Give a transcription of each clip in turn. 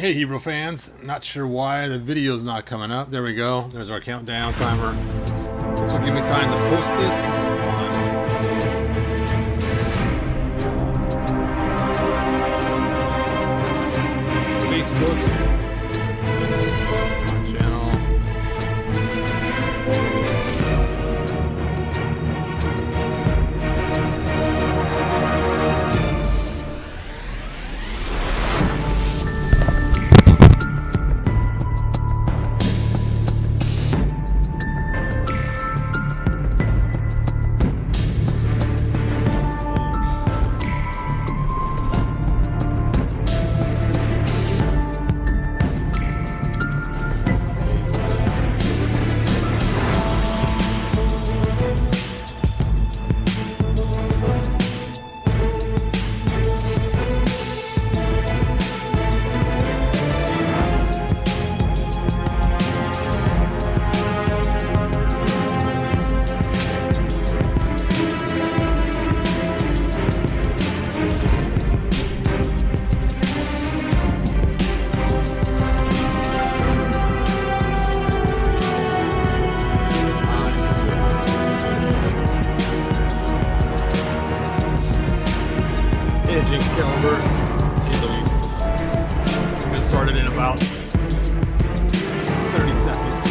Hey Hebrew fans, not sure why the video's not coming up. There we go. There's our countdown timer. This will give me time to post this on Facebook. My channel. Started in about 30 seconds.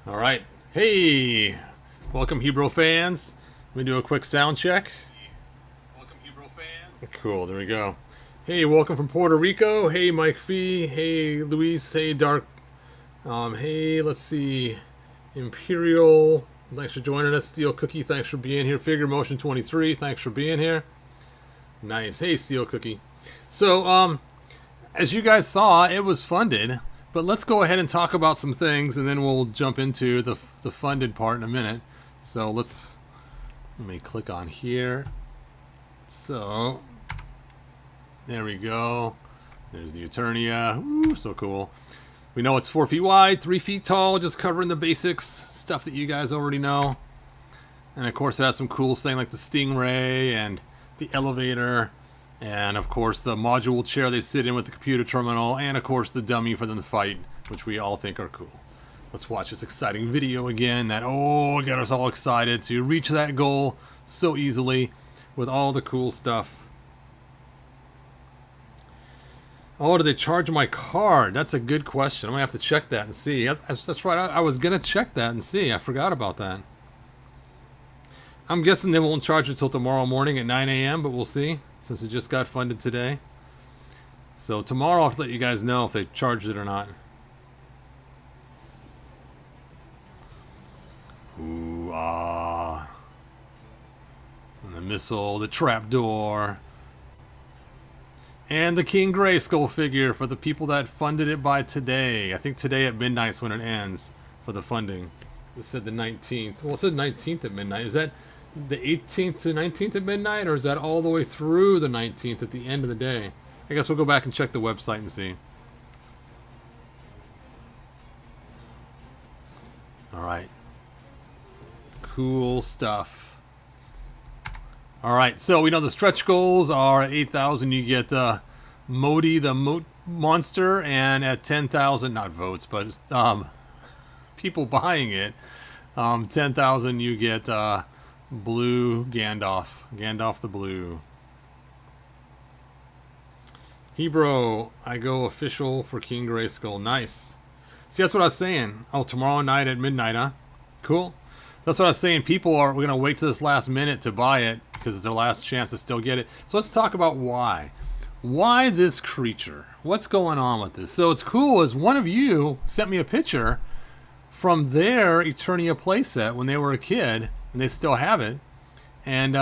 All right. Hey, welcome Hebrew fans. Let me do a quick sound check. Welcome, Hebrew fans. Cool, there we go. Hey, welcome from Puerto Rico. Hey, Mike Fee. Hey, Luis. Hey, Dark. Hey, let's see. Imperial. Thanks for joining us. Steel Cookie, thanks for being here. Figure Motion 23, thanks for being here. Nice. Hey, Steel Cookie. So, as you guys saw, it was funded. But let's go ahead and talk about some things, and then we'll jump into the funded part in a minute. So, let me click on here. So there we go. There's the Eternia. Ooh, so cool. We know it's 4 feet wide, 3 feet tall, just covering the basics, stuff that you guys already know. And of course it has some cool things like the Stingray and the elevator, and of course the module chair they sit in with the computer terminal, and of course the dummy for them to fight, which we all think are cool. Let's watch this exciting video again that, got us all excited to reach that goal so easily with all the cool stuff. Oh, do they charge my card? That's a good question. I'm going to have to check that and see. That's right. I was going to check that and see. I forgot about that. I'm guessing they won't charge it till tomorrow morning at 9 a.m., but we'll see since it just got funded today. So tomorrow I'll have to let you guys know if they charged it or not. Ooh, ah. And the missile, the trapdoor. And the King Grayskull figure for the people that funded it by today. I think today at midnight's when it ends for the funding. It said the 19th. Well, it said 19th at midnight. Is that the 18th to 19th at midnight? Or is that all the way through the 19th at the end of the day? I guess we'll go back and check the website and see. Alright. Cool stuff. All right, so we know the stretch goals are at 8,000. You get Modi, the Moat Monster, and at 10,000, not votes, but people buying it, 10,000, you get Blue Gandalf, Gandalf the Blue. Hebrew, I go official for King Grayskull. Nice. See, that's what I was saying. Oh, tomorrow night at midnight, huh? Cool. That's what I was saying. We're going to wait to this last minute to buy it because it's their last chance to still get it. So let's talk about why. Why this creature? What's going on with this? So it's cool as one of you sent me a picture from their Eternia playset when they were a kid, and they still have it. And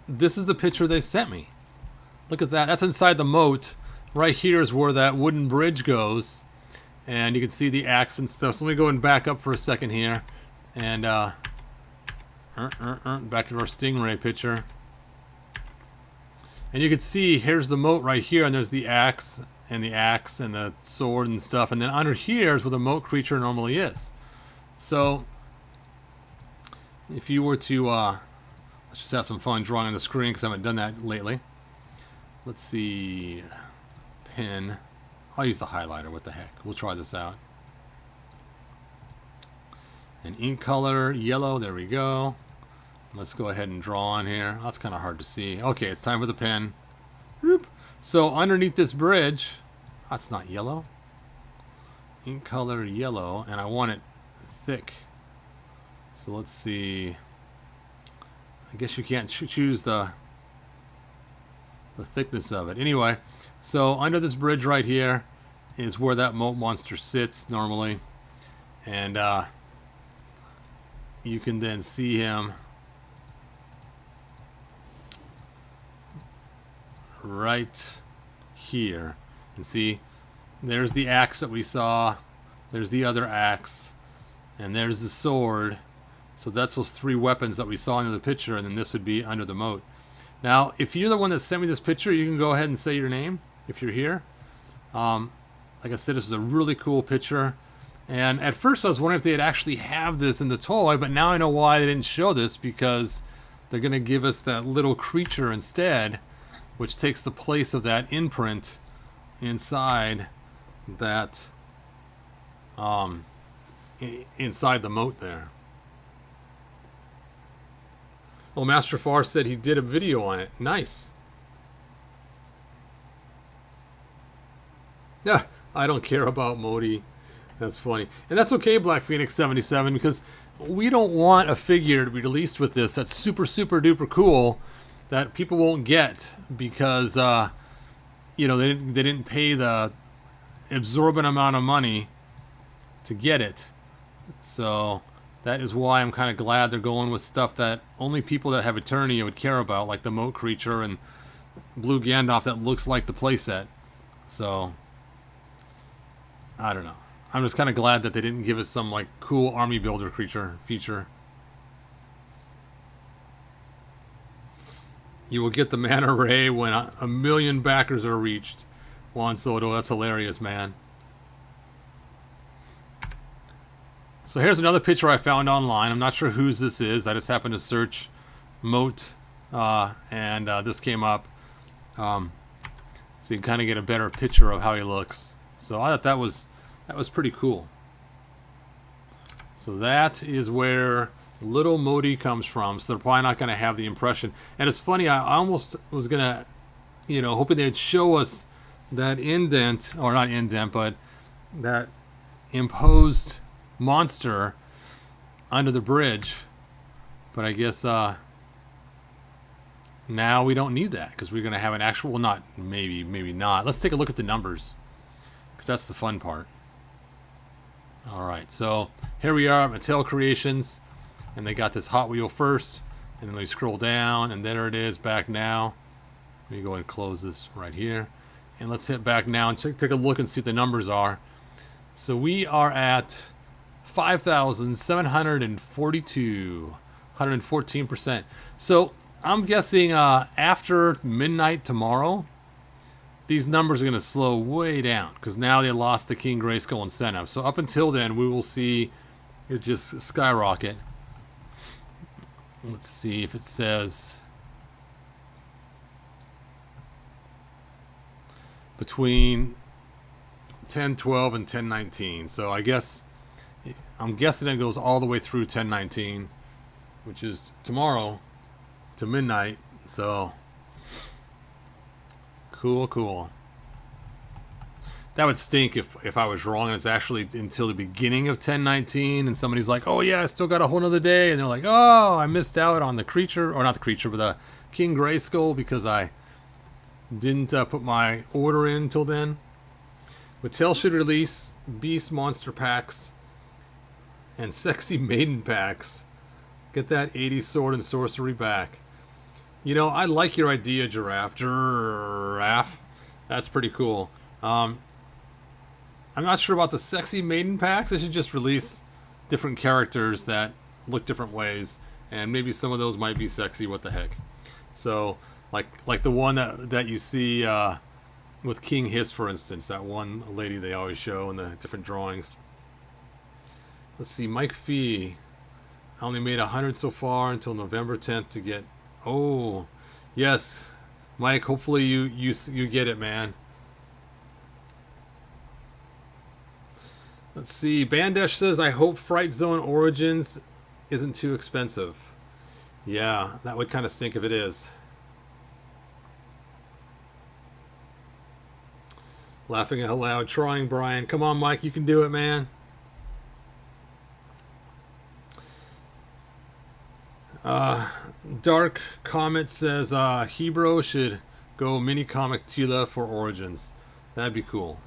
this is the picture they sent me. Look at that. That's inside the moat. Right here is where that wooden bridge goes. And you can see the axe and stuff. So let me go and back up for a second here. And Back to our Stingray picture. And you can see here's the moat right here, and there's the axe and the sword and stuff. And then under here is where the moat creature normally is. So if you were to, let's just have some fun drawing on the screen because I haven't done that lately. Let's see, pen. I'll use the highlighter, what the heck. We'll try this out. And ink color, yellow, there we go. Let's go ahead and draw on here. That's kind of hard to see. Okay, it's time for the pen. Whoop. So underneath this bridge, that's not yellow. Ink color, yellow, and I want it thick. So let's see. I guess you can't choose the thickness of it. Anyway, so under this bridge right here is where that moat monster sits normally. And you can then see him right here. And see, there's the axe that we saw. There's the other axe. And there's the sword. So that's those three weapons that we saw under the picture, and then this would be under the moat. Now, if you're the one that sent me this picture, you can go ahead and say your name if you're here. Like I said, this is a really cool picture. And at first I was wondering if they'd actually have this in the toy, but now I know why they didn't show this, because they're going to give us that little creature instead, which takes the place of that imprint inside that, inside the moat there. Well, Master Far said he did a video on it. Nice. Yeah, I don't care about Modi. That's funny. And that's okay, Black Phoenix 77, because we don't want a figure to be released with this that's super, super duper cool that people won't get because, you know, they didn't pay the exorbitant amount of money to get it. So that is why I'm kind of glad they're going with stuff that only people that have Eternia would care about, like the moat creature and Blue Gandalf that looks like the playset. So, I don't know. I'm just kind of glad that they didn't give us some like cool army builder creature feature. You will get the mana ray when a million backers are reached. Juan Soto, that's hilarious, man. So here's another picture I found online. I'm not sure whose this is. I just happened to search moat, and this came up. So you can kind of get a better picture of how he looks. So I thought that was pretty cool. So that is where little Modi comes from. So they're probably not going to have the impression. And it's funny, I almost was going to, you know, hoping they'd show us that indent, or not indent, but that imposed monster under the bridge. But I guess now we don't need that because we're going to have an actual, well, not maybe not. Let's take a look at the numbers because that's the fun part. All right, so here we are at Mattel Creations, and they got this Hot Wheel first, and then we scroll down, and there it is, back now. Let me go ahead and close this right here, and let's hit back now and take a look and see what the numbers are. So we are at 5,742, 114%. So I'm guessing after midnight tomorrow, these numbers are going to slow way down because now they lost the King Grayskull incentive. So up until then, we will see it just skyrocket. Let's see if it says between 10/12 and 10/19. So I guess I'm guessing it goes all the way through 10/19, which is tomorrow to midnight. So cool. That would stink if I was wrong and it's actually until the beginning of 10/19 and somebody's like, oh yeah, I still got a whole nother day, and they're like, oh, I missed out on the creature, or not the creature, but the King Grayskull because I didn't put my order in until then. Mattel should release Beast Monster packs and Sexy Maiden packs. Get that 80s Sword and Sorcery back. You know, I like your idea, Giraffe. That's pretty cool. I'm not sure about the Sexy Maiden packs. They should just release different characters that look different ways. and maybe some of those might be sexy. What the heck? So like the one that you see with King Hiss, for instance, that one lady they always show in the different drawings. Let's see, Mike Fee. I only made 100 so far until November 10th to get. Oh, yes, Mike. Hopefully you get it, man. Let's see. Bandesh says, I hope Fright Zone Origins isn't too expensive. Yeah, that would kind of stink if it is. Laughing out loud, trying, Brian. Come on, Mike, you can do it, man. Dark Comet says, Hebro should go mini comic Tila for Origins. That'd be cool.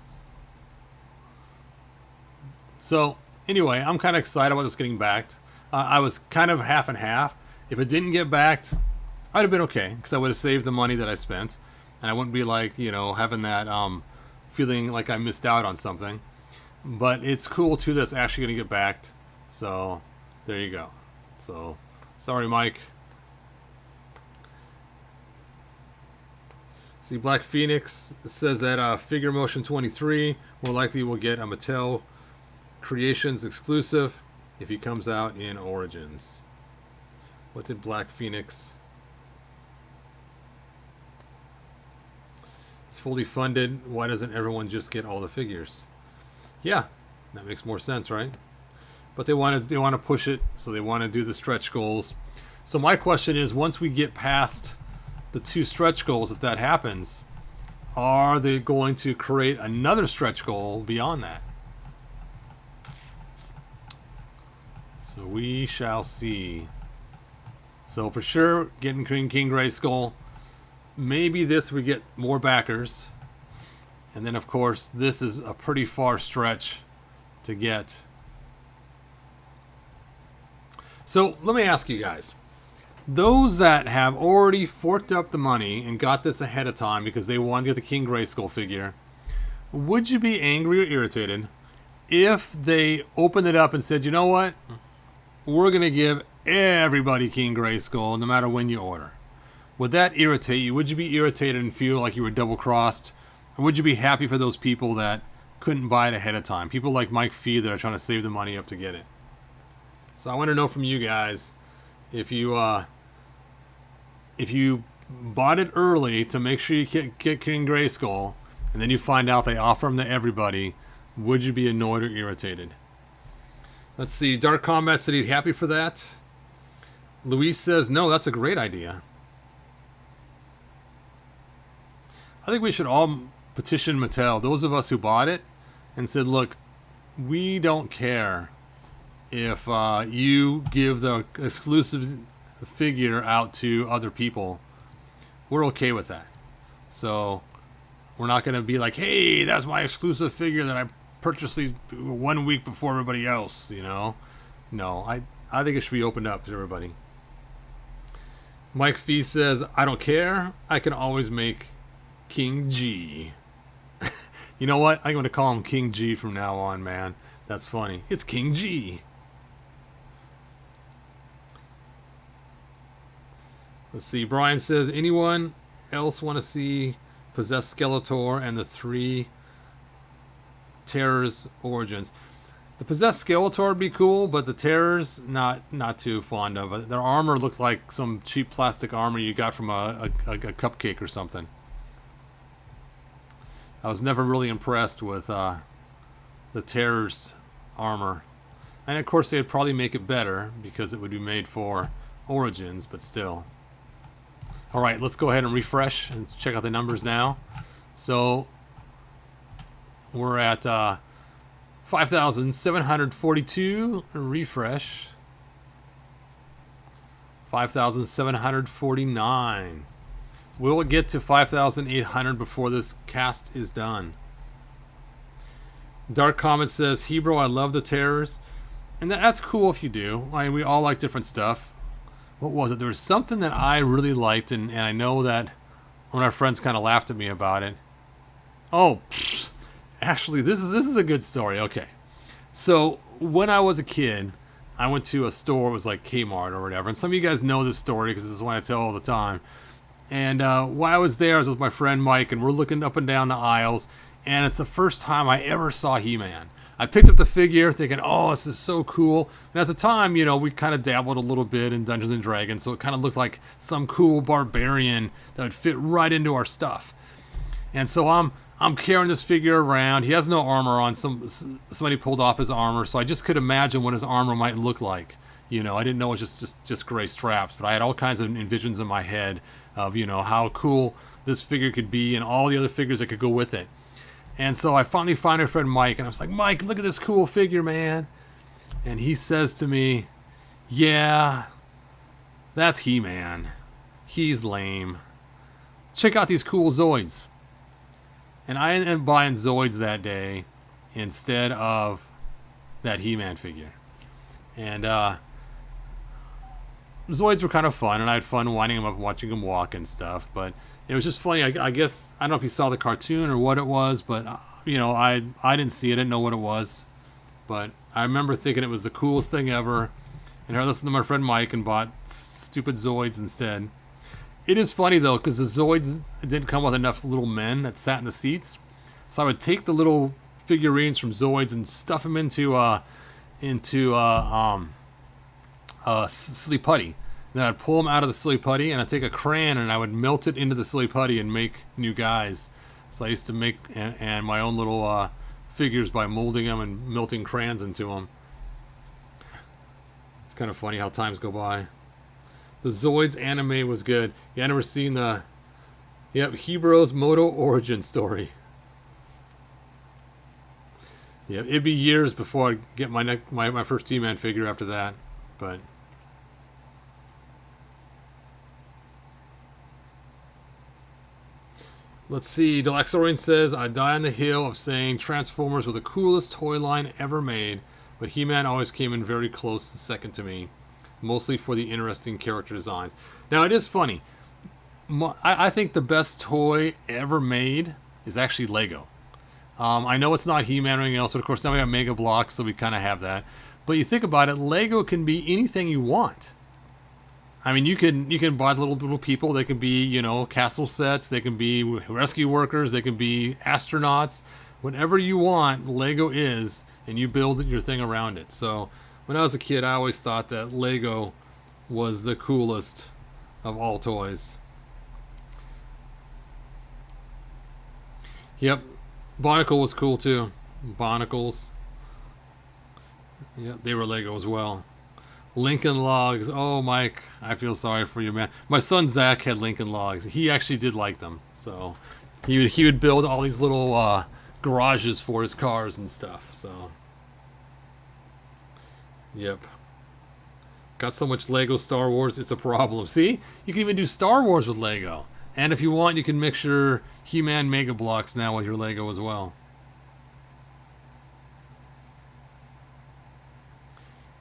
So, anyway, I'm kind of excited about this getting backed. I was kind of half and half. If it didn't get backed, I'd have been okay, because I would have saved the money that I spent, and I wouldn't be like, you know, having that feeling like I missed out on something. But it's cool too that's actually going to get backed. So, there you go. So, sorry, Mike. See, Black Phoenix says that Figure Motion 23 more likely will get a Mattel Creations exclusive if he comes out in Origins. What did Black Phoenix? It's fully funded. Why doesn't everyone just get all the figures? Yeah, that makes more sense, right? But they want to push it, so they want to do the stretch goals. So my question is, once we get past the 2 stretch goals, if that happens, are they going to create another stretch goal beyond that? So we shall see. So for sure, getting King Grayskull. Maybe this we get more backers. And then of course, this is a pretty far stretch to get. So let me ask you guys. Those that have already forked up the money and got this ahead of time because they want to get the King Grayskull figure, would you be angry or irritated if they opened it up and said, you know what? We're going to give everybody King Grayskull no matter when you order. Would that irritate you? Would you be irritated and feel like you were double-crossed? Or would you be happy for those people that couldn't buy it ahead of time? People like Mike Fee that are trying to save the money up to get it. So I want to know from you guys, if you bought it early to make sure you get King Grayskull, and then you find out they offer them to everybody, would you be annoyed or irritated? Let's see. Dark Combat said he'd happy for that. Luis says, no, that's a great idea. I think we should all petition Mattel, those of us who bought it, and said, look, we don't care if you give the exclusive figure out to other people. We're okay with that. So we're not going to be like, hey, that's my exclusive figure that I purchased 1 week before everybody else, you know? No, I think it should be opened up to everybody. Mike Fee says, I don't care. I can always make King G. You know what? I'm going to call him King G from now on, man. That's funny. It's King G. Let's see. Brian says, anyone else want to see Possessed Skeletor and the 3 Terrors Origins? The Possessed Skeletor would be cool, but the Terrors, not too fond of it. Their armor looked like some cheap plastic armor you got from a cupcake or something. I was never really impressed with the Terrors armor. And of course they'd probably make it better because it would be made for Origins, but still. Alright, let's go ahead and refresh and check out the numbers now. So we're at 5,742. Refresh. 5,749. We'll get to 5,800 before this cast is done. Dark Comet says, Hebro, I love the Terrors. And that's cool if you do. I mean, we all like different stuff. What was it? There was something that I really liked, and I know that one of our friends kind of laughed at me about it. Oh, actually, this is a good story. Okay. So, when I was a kid, I went to a store, it was like Kmart or whatever, and some of you guys know this story because this is one I tell all the time. And while I was there, I was with my friend Mike, and we're looking up and down the aisles, and it's the first time I ever saw He-Man. I picked up the figure thinking, oh, this is so cool. And at the time, you know, we kind of dabbled a little bit in Dungeons and Dragons, so it kind of looked like some cool barbarian that would fit right into our stuff. And so I'm carrying this figure around. He has no armor on. Somebody pulled off his armor, so I just could imagine what his armor might look like. You know, I didn't know it was just gray straps, but I had all kinds of envisions in my head of, you know, how cool this figure could be and all the other figures that could go with it. And so I finally find my friend Mike, and I was like, Mike, look at this cool figure, man. And he says to me, yeah, that's He-Man. He's lame. Check out these cool Zoids. And I ended up buying Zoids that day instead of that He-Man figure. And Zoids were kind of fun, and I had fun winding him up and watching him walk and stuff. But it was just funny. I guess, I don't know if you saw the cartoon or what it was, but, you know, I didn't see it. I didn't know what it was. But I remember thinking it was the coolest thing ever. And I listened to my friend Mike and bought stupid Zoids instead. It is funny, though, because the Zoids didn't come with enough little men that sat in the seats. So I would take the little figurines from Zoids and stuff them into silly putty. Then I'd pull them out of the silly putty, and I'd take a crayon and I would melt it into the silly putty and make new guys. So I used to make and my own little figures by molding them and melting crayons into them. It's kind of funny how times go by. The Zoids anime was good. Yeah, I never seen the Hebreo's Moto origin story. Yeah, it'd be years before I get my first He-Man figure after that, but. Let's see. Delaxorian says, I die on the hill of saying Transformers were the coolest toy line ever made, but He-Man always came in very close second to me, mostly for the interesting character designs. Now, it is funny. I think the best toy ever made is actually Lego. I know it's not He-Man or anything else, but of course now we have Mega Bloks, so we kind of have that. But you think about it, Lego can be anything you want. I mean, you can buy the little people. They can be, you know, castle sets. They can be rescue workers. They can be astronauts. Whatever you want, Lego is, and you build your thing around it. So when I was a kid, I always thought that Lego was the coolest of all toys. Yep, Barnacle was cool too. Barnacles. Yep, they were Lego as well. Lincoln Logs. Oh, Mike, I feel sorry for you, man. My son Zach had Lincoln Logs. He actually did like them. So he would build all these little garages for his cars and stuff. So, yep. Got so much Lego Star Wars, it's a problem. See? You can even do Star Wars with Lego. And if you want, you can mix your He-Man Mega Bloks now with your Lego as well.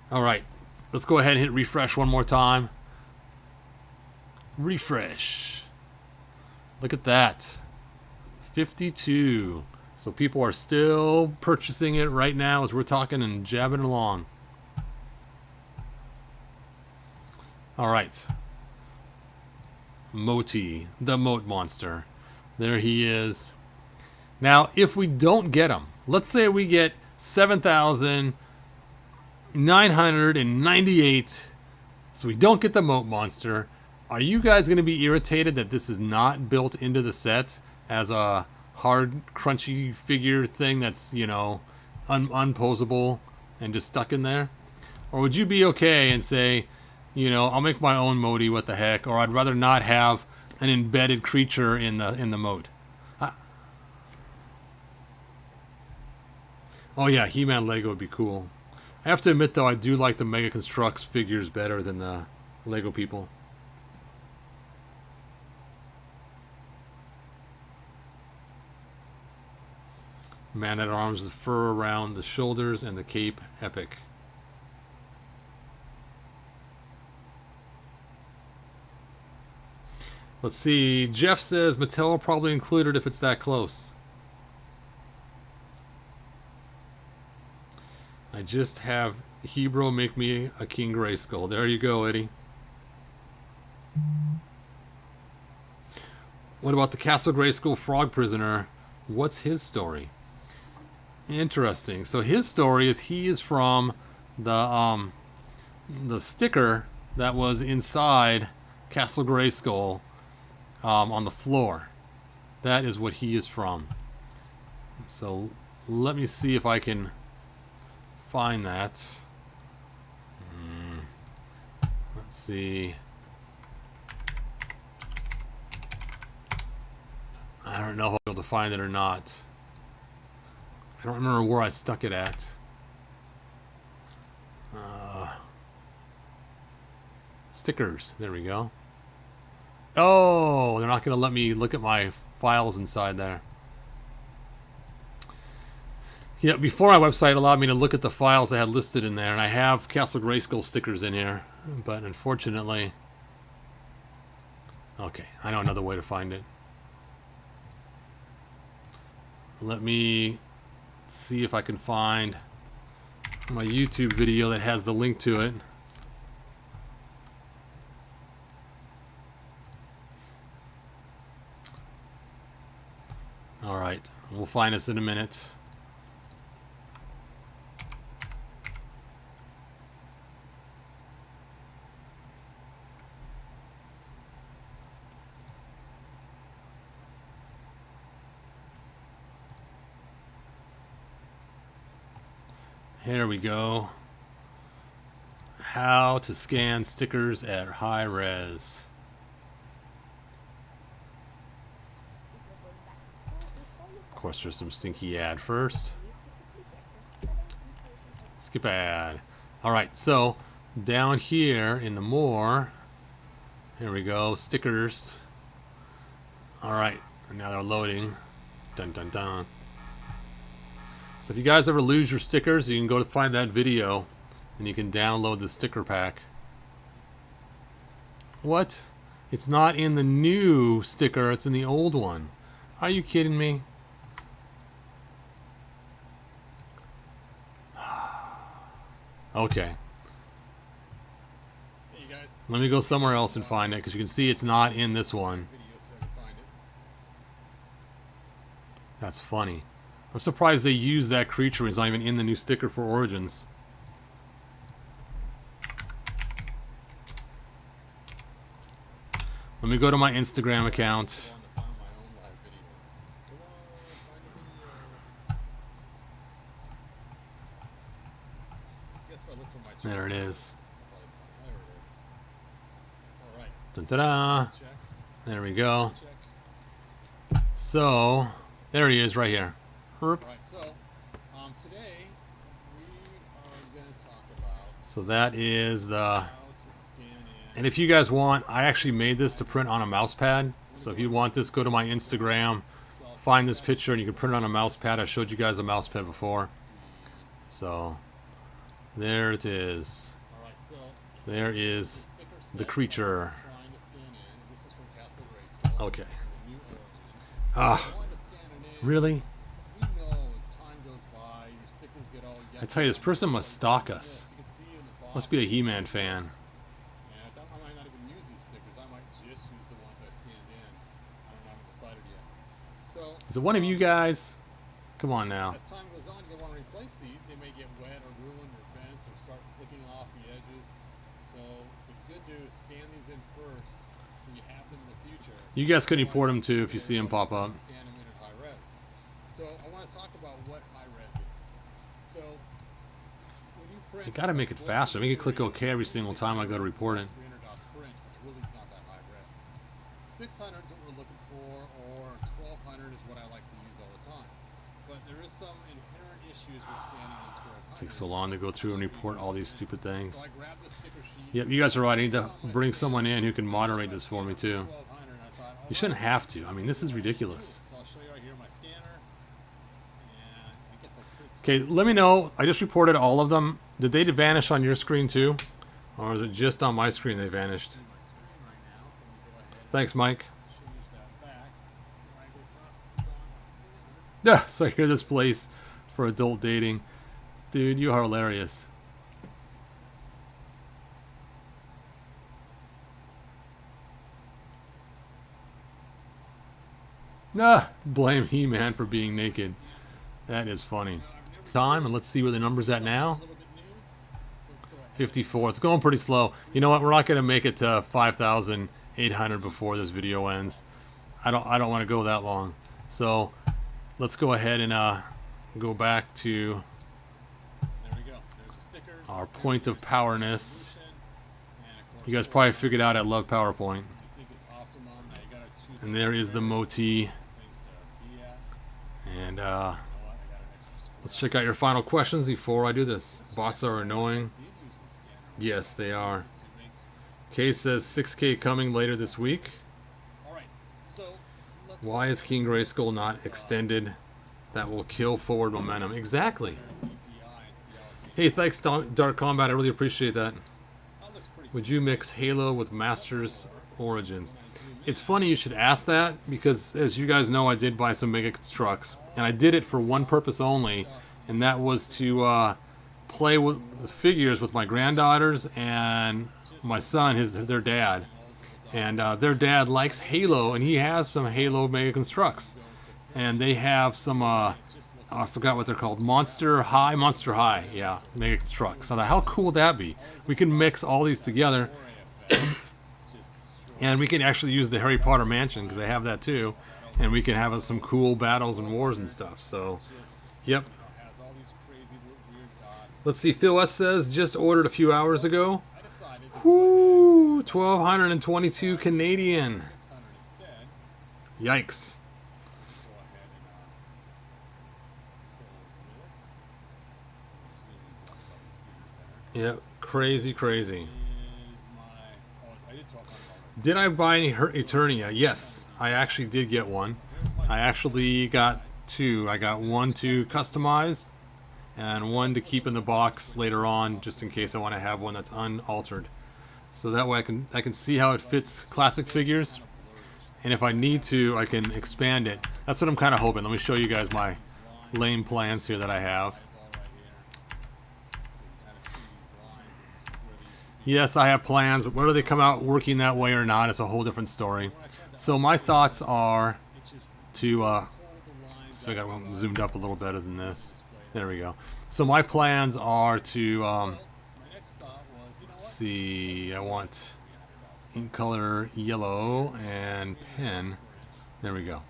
All right. Let's go ahead and hit refresh one more time. Refresh. Look at that. 52. So people are still purchasing it right now as we're talking and jabbing along. All right. Moti, the Moat Monster. There he is. Now, if we don't get him, let's say we get 7,998, so we don't get the Moat Monster. Are you guys going to be irritated that this is not built into the set as a hard, crunchy figure thing that's, you know, unposable and just stuck in there? Or would you be okay and say, you know, I'll make my own Moti, what the heck, or I'd rather not have an embedded creature in the moat? Oh yeah, He-Man Lego would be cool. I have to admit, though, I do like the Mega Construx figures better than the Lego people. Man-at-Arms, the fur around the shoulders, and the cape, epic. Let's see. Jeff says Mattel will probably include it if it's that close. I I just have Hebrew make me a King Grayskull. There you go, Eddie. What about the Castle Grayskull Frog Prisoner? What's his story? Interesting. So his story is he is from the sticker that was inside Castle Grayskull on the floor. That is what he is from. So let me see if I can find that. Let's see. I don't know if I'll be able to find it or not. I don't remember where I stuck it at. Stickers. There we go. Oh, they're not going to let me look at my files inside there. Yeah, before my website allowed me to look at the files I had listed in there, and I have Castle Grayskull stickers in here, but unfortunately... Okay, I know another way to find it. Let me see if I can find my YouTube video that has the link to it. Alright, we'll find this in a minute. Here we go. How to scan stickers at high res. Of course, there's some stinky ad first. Skip ad. Alright, so down here in the more, here we go, stickers. Alright, now they're loading. Dun dun dun. So if you guys ever lose your stickers, you can go to find that video and you can download the sticker pack. What? It's not in the new sticker, it's in the old one. Are you kidding me? Okay. Hey, you guys. Let me go somewhere else and find it, because you can see it's not in this one. That's funny. I'm surprised they use that creature when it's not even in the new sticker for Origins. Let me go to my Instagram account. There it is. Dun-da-da. There we go. So, there he is right here. Right, so today we are going to talk about so that is the... how to scan in. And if you guys want, I actually made this to print on a mouse pad. So if you want this, go to my Instagram, find this picture, and you can print it on a mouse pad. I showed you guys a mouse pad before. So, there it is. Alright, so There is the creature. trying to scan in. This is from Castle Grayskull. Okay. The new Origins. Ah, I wanted to scan it in. really? We know as time goes by, your stickers get all I tell you, this person must stalk us. You can see in the box. Must be a He-Man fan. Yeah, I might not even use these stickers. I might just use the ones I scanned in. I haven't decided yet. So, Is it one of you guys? Come on now. as time goes on, you want to replace these. They may get wet or ruined or bent or start flicking off the edges. So it's good to scan these in first, so you have them in the future. You guys can report them too if you see them pop up. Scan them in at high res. So I want to talk about what high res is. So when you print, You gotta make it faster. Make it click OK every single time I go to report it. 300 dots per inch, which really is not that high res. 600 is what we're looking for, or 1200 is what I like to use all the time. But there is some inherent issues with scanning on 1200. Takes so long to go through and report all these stupid things. So I grabbed the sticker sheet. Yep, you guys are right. I need to bring someone in who can moderate this for me too. 1200, and I thought, You shouldn't have to. I mean, this is ridiculous. So I'll show you right here my scanner. And I guess I could Okay, let me know. I just reported all of them. Did they vanish on your screen too? Or is it just on my screen they vanished? see my screen right now. So I'm going to go ahead and Thanks, Mike. change that back. When I go toss this on my scanner. Yeah, so I hear this place for adult dating. Dude, you are hilarious. Nah, blame He-Man for being naked. That is funny. Time, and let's see where the number's at now. 54. It's going pretty slow. You know what? We're not going to make it to 5,800 before this video ends. I don't want to go that long. So let's go ahead and go back to our point of powerness. You guys probably figured out I love PowerPoint. And there is the MOTI. And let's check out your final questions before I do this. Bots are annoying. Yes, they are. Kay says 6K coming later this week. Why is King Grayskull not extended? That will kill forward momentum. Exactly. Hey, thanks, Dark Combat. I really appreciate that. Would you mix Halo with Masters Origins? It's funny you should ask that, because as you guys know, I did buy some Mega Constructs, and I did it for one purpose only, and that was to play with the figures with my granddaughters and my son, their dad. And their dad likes Halo, and he has some Halo Mega Constructs. And they have some, I forgot what they're called, Monster High, yeah, Mega Constructs. So how cool would that be? We can mix all these together, and we can actually use the Harry Potter Mansion, because they have that too. And we can have some cool battles and wars and stuff. So, yep. Let's see, Phil S says, just ordered a few hours ago. Whoo, 1,222 Canadian. Yikes. Yep, crazy, crazy. Did I buy any Eternia? Yes, I actually did get one. I actually got two. I got one to customize and one to keep in the box later on, just in case I want to have one that's unaltered. So that way I can see how it fits classic figures, and if I need to, I can expand it. That's what I'm kind of hoping. Let me show you guys my lame plans here that I have. Yes, I have plans, but whether they come out working that way or not is a whole different story. So my thoughts are to see if I got one zoomed up a little better than this. There we go. So my plans are to let's see, I want ink color yellow and pen. There we go.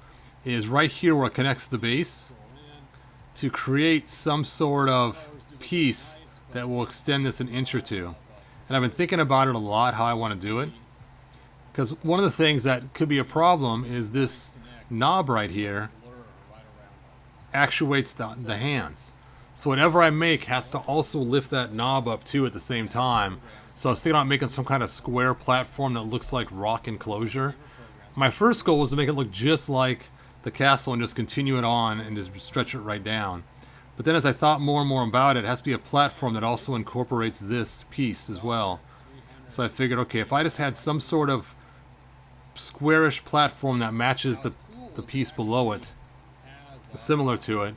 Is right here where it connects the base, to create some sort of piece that will extend this an inch or two. And I've been thinking about it a lot, how I want to do it. Because one of the things that could be a problem is this knob right here actuates the hands. So whatever I make has to also lift that knob up too at the same time. So I was thinking about making some kind of square platform that looks like rock enclosure. My first goal was to make it look just like the castle and just continue it on and just stretch it right down. But then as I thought more and more about it, it has to be a platform that also incorporates this piece as well. So I figured, okay, if I just had some sort of squarish platform that matches the piece below it, similar to it,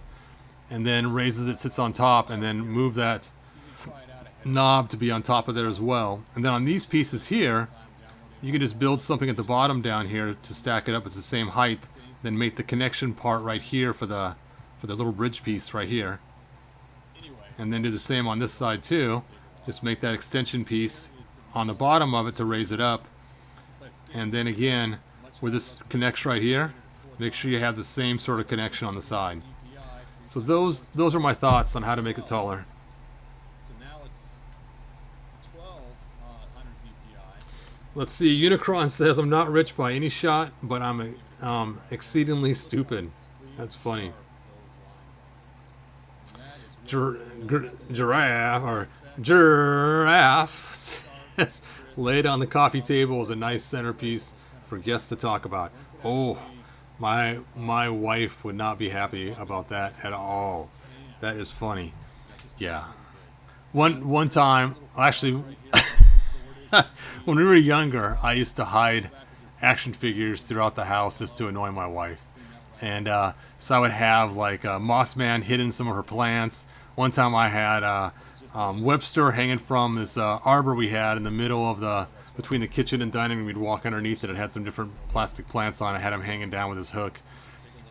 and then raises it, sits on top, and then move that knob to be on top of there as well. And then on these pieces here, you can just build something at the bottom down here to stack it up. It's the same height. Then make the connection part right here for the little bridge piece right here. And then do the same on this side too. Just make that extension piece on the bottom of it to raise it up. And then again, where this connects right here, make sure you have the same sort of connection on the side. So those are my thoughts on how to make it taller. Let's see, Unicron says, I'm not rich by any shot, but I'm exceedingly stupid. That's funny. Giraffe says, laid on the coffee table is a nice centerpiece for guests to talk about. Oh, my wife would not be happy about that at all. That is funny. Yeah. One time, actually, when we were younger, I used to hide action figures throughout the house just to annoy my wife. And so I would have like Moss Man hidden some of her plants. One time I had Webster hanging from this arbor we had in the middle of between the kitchen and dining room. We'd walk underneath it. It had some different plastic plants on it. I had him hanging down with his hook.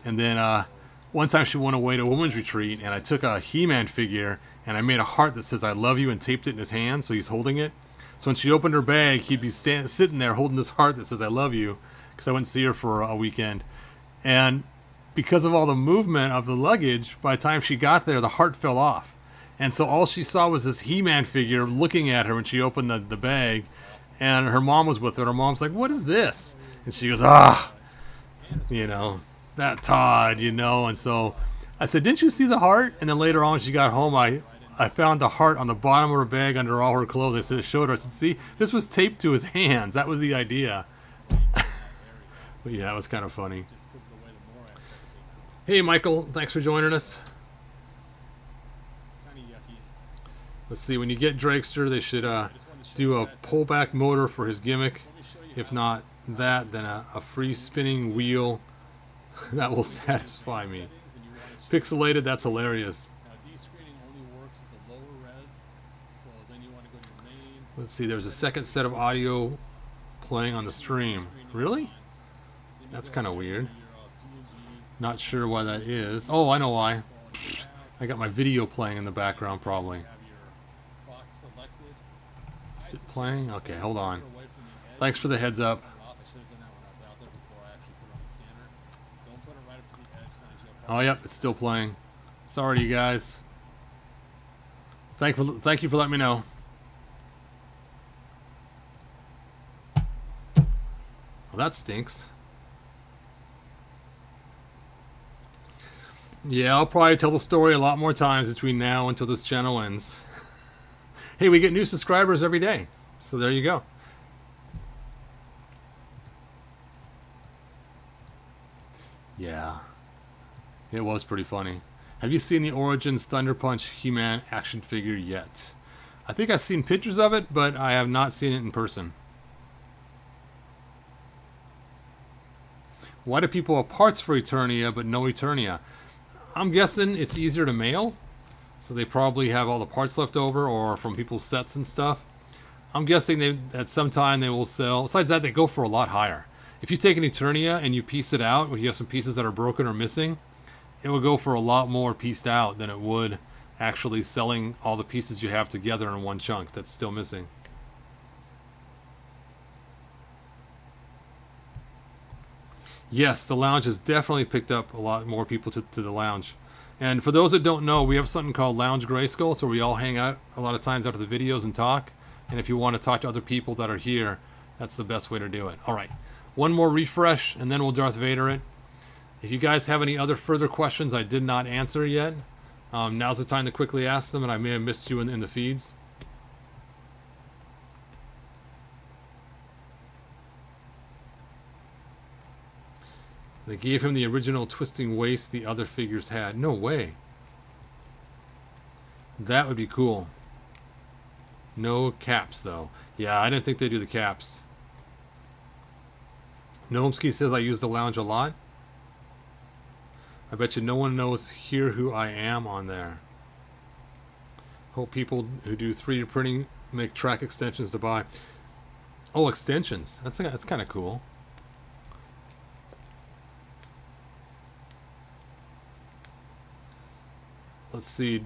And then one time she went away to a women's retreat, and I took a He-Man figure and I made a heart that says "I love you" and taped it in his hand, so he's holding it. So when she opened her bag, he'd be sitting there holding this heart that says "I love you," because I wouldn't see her for a weekend. And because of all the movement of the luggage, by the time she got there, the heart fell off. And so all she saw was this He-Man figure looking at her when she opened the bag. And her mom was with her. Her mom's like, "What is this?" And she goes, you know, that Todd, you know. And so I said, "Didn't you see the heart?" And then later on when she got home, I found the heart on the bottom of her bag under all her clothes. I said, showed her. I said, "See, this was taped to his hands. That was the idea." But yeah, it was kind of funny. Hey, Michael. Thanks for joining us. Let's see. When you get Dragster, they should do a pullback motor for his gimmick. If not that, then a free spinning wheel. That will satisfy me. Pixelated, that's hilarious. Let's see, there's a second set of audio playing on the stream. Really? That's kind of weird. Not sure why that is. Oh, I know why. I got my video playing in the background, probably. Is it playing? Okay, hold on. Thanks for the heads up. Oh, yep, it's still playing. Sorry, you guys. Thank you for letting me know. Well, that stinks. Yeah, I'll probably tell the story a lot more times between now until this channel ends. Hey, we get new subscribers every day. So there you go. Yeah. It was pretty funny. Have you seen the Origins Thunder Punch He-Man action figure yet? I think I've seen pictures of it, but I have not seen it in person. Why do people have parts for Eternia but no Eternia? I'm guessing it's easier to mail. So they probably have all the parts left over, or from people's sets and stuff. I'm guessing at some time they will sell. Besides that, they go for a lot higher. If you take an Eternia and you piece it out, if you have some pieces that are broken or missing, it will go for a lot more pieced out than it would actually selling all the pieces you have together in one chunk that's still missing. Yes, the lounge has definitely picked up a lot more people to the lounge. And for those that don't know, we have something called Lounge Grayskull, so we all hang out a lot of times after the videos and talk. And if you want to talk to other people that are here, that's the best way to do it. All right, one more refresh, and then we'll Darth Vader it. If you guys have any other further questions I did not answer yet, now's the time to quickly ask them, and I may have missed you in the feeds. They gave him the original twisting waist the other figures had. No way. That would be cool. No caps, though. Yeah, I didn't think they'd do the caps. Gnomsky says I use the lounge a lot. I bet you no one knows here who I am on there. Hope people who do 3D printing make track extensions to buy. Oh, extensions. That's kind of cool. Let's see.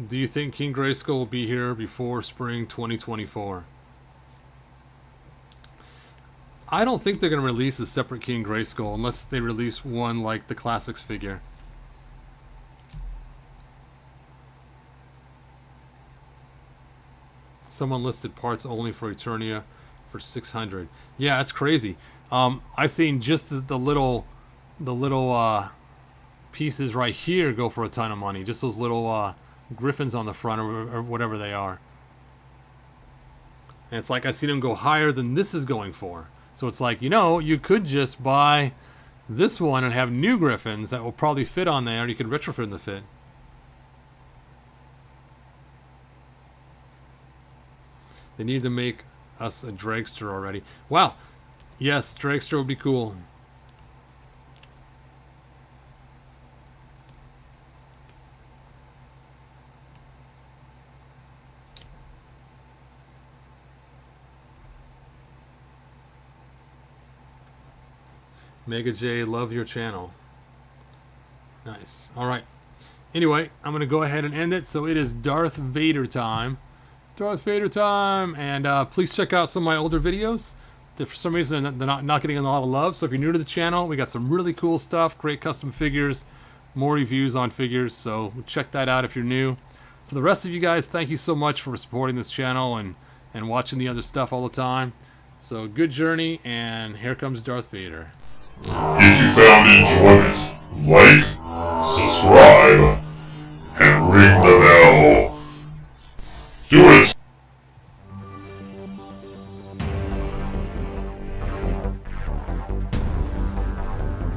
Do you think King Grayskull will be here before spring 2024? I don't think they're going to release a separate King Grayskull unless they release one like the Classics figure. Someone listed parts only for Eternia for 600. Yeah, that's crazy. I've seen just the little pieces right here go for a ton of money. Just those little griffins on the front or whatever they are. And it's like I see them go higher than this is going for. So it's like, you know, you could just buy this one and have new griffins that will probably fit on there. You could retrofit the fit. They need to make us a dragster already. Wow. Yes, dragster would be cool. Mega J, love your channel. Nice. All right. Anyway, I'm going to go ahead and end it. So it is Darth Vader time. Darth Vader time. And please check out some of my older videos. For some reason, they're not getting a lot of love. So if you're new to the channel, we got some really cool stuff. Great custom figures. More reviews on figures. So check that out if you're new. For the rest of you guys, thank you so much for supporting this channel and watching the other stuff all the time. So good journey, and here comes Darth Vader. If you found it enjoyment